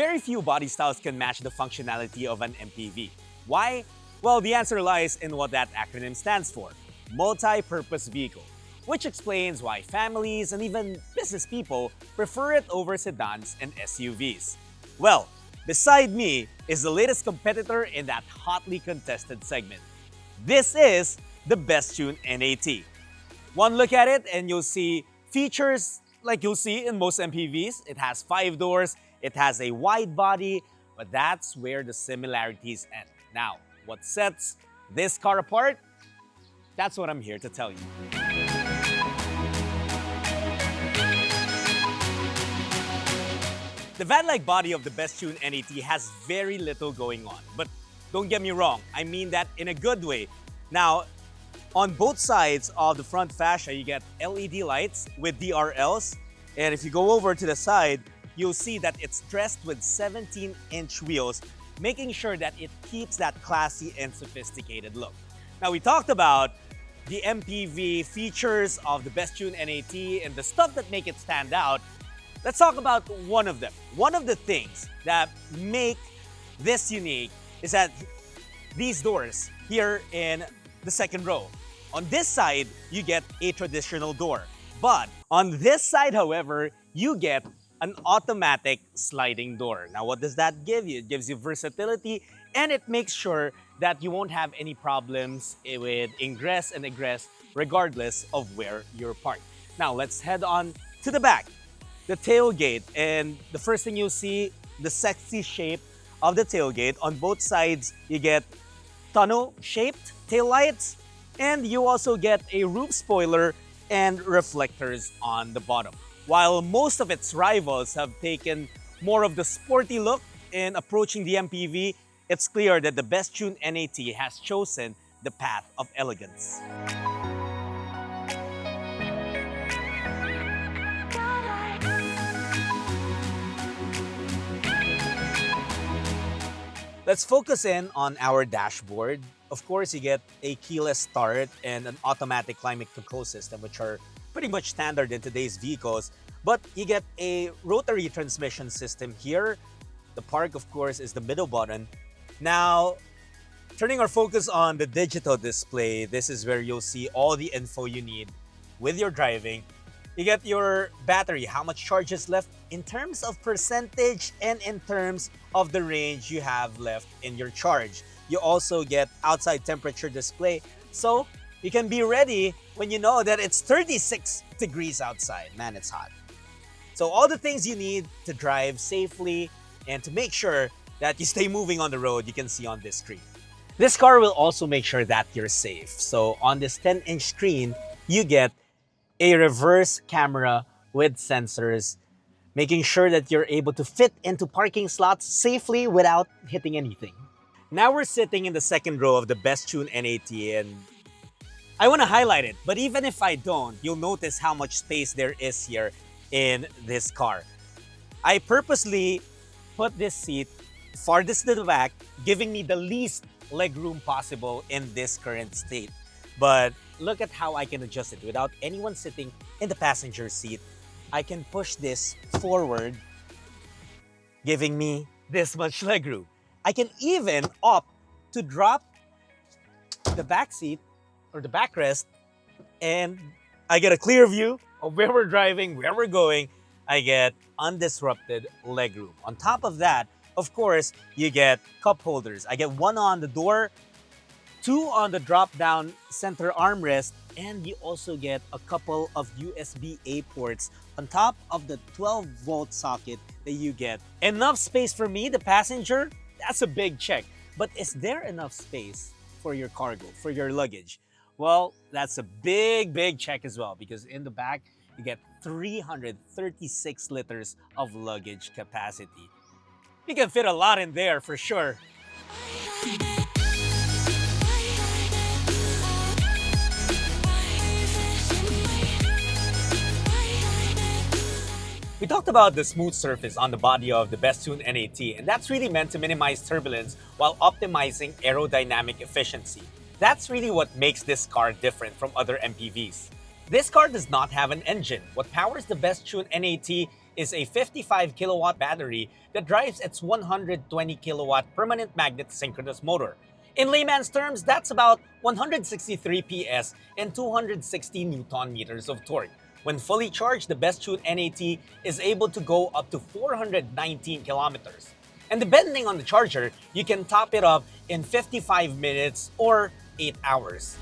very few body styles can match the functionality of an MPV. Why? Well, the answer lies in what that acronym stands for: multi-purpose vehicle, which explains why families and even business people prefer it over sedans and SUVs. Well, beside me is the latest competitor in that hotly contested segment. This is the Bestune NAT. One look at it and you'll see features like you'll see in most MPVs. It has 5 doors, it has a wide body, but that's where the similarities end. Now, what sets this car apart? That's what I'm here to tell you. The van-like body of the Bestune NAT has very little going on, but don't get me wrong, I mean that in a good way. Now, on both sides of the front fascia, you get LED lights with DRLs, and if you go over to the side, you'll see that it's dressed with 17-inch wheels, making sure that it keeps that classy and sophisticated look. Now, we talked about the MPV features of the Bestune NAT and the stuff that make it stand out. Let's talk about one of them. One of the things that make this unique is that these doors here in the second row. On this side, you get a traditional door. But on this side, however, you get an automatic sliding door. Now, what does that give you? It gives you versatility, and it makes sure that you won't have any problems with ingress and egress regardless of where you're parked. Now, let's head on to the back. The tailgate, and the first thing you'll see, the sexy shape of the tailgate. On both sides, you get tonneau-shaped taillights, and you also get a roof spoiler and reflectors on the bottom. While most of its rivals have taken more of the sporty look in approaching the MPV, it's clear that the Bestune NAT has chosen the path of elegance. Let's focus in on our dashboard. Of course, you get a keyless start and an automatic climate control system, which are pretty much standard in today's vehicles. But you get a rotary transmission system here. The park, of course, is the middle button. Now, turning our focus on the digital display, this is where you'll see all the info you need with your driving. You get your battery, how much charge is left in terms of percentage and in terms of the range you have left in your charge. You also get outside temperature display, so you can be ready when you know that it's 36 degrees outside. Man, it's hot. So all the things you need to drive safely and to make sure that you stay moving on the road, you can see on this screen. This car will also make sure that you're safe. So on this 10-inch screen, you get a reverse camera with sensors, making sure that you're able to fit into parking slots safely without hitting anything. Now we're sitting in the second row of the Bestune NAT, and I want to highlight it, but even if I don't, you'll notice how much space there is here in this car. I purposely put this seat farthest to the back, giving me the least legroom possible in this current state. But look at how I can adjust it without anyone sitting in the passenger seat. I can push this forward, giving me this much legroom. I can even opt to drop the back seat or the backrest, and I get a clear view of where we're driving, where we're going. I get undisrupted legroom. On top of that, of course, you get cup holders. I get one on the door, 2 on the drop-down center armrest, and you also get a couple of USB-A ports on top of the 12-volt socket that you get. Enough space for me, the passenger? That's a big check. But is there enough space for your cargo, for your luggage? Well, that's a big, big check as well, because in the back, you get 336 liters of luggage capacity. You can fit a lot in there for sure. We talked about the smooth surface on the body of the Bestune NAT, and that's really meant to minimize turbulence while optimizing aerodynamic efficiency. That's really what makes this car different from other MPVs. This car does not have an engine. What powers the Bestune NAT is a 55 kilowatt battery that drives its 120 kilowatt permanent magnet synchronous motor. In layman's terms, that's about 163 PS and 260 Newton meters of torque. When fully charged, the Bestune NAT is able to go up to 419 kilometers. And depending on the charger, you can top it up in 55 minutes or 8 hours.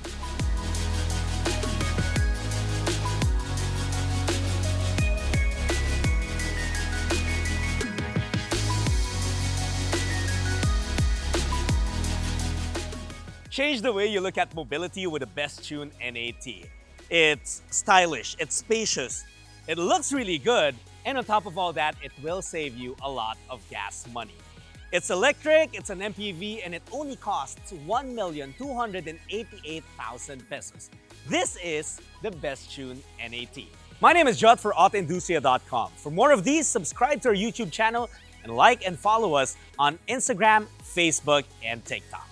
Change the way you look at mobility with the Bestune NAT. It's stylish, it's spacious, it looks really good, and on top of all that, it will save you a lot of gas money. It's electric, it's an MPV, and it only costs 1,288,000 pesos. This is the Bestune NAT. My name is Jutt for AutoIndustriya.com. For more of these, subscribe to our YouTube channel and like and follow us on Instagram, Facebook, and TikTok.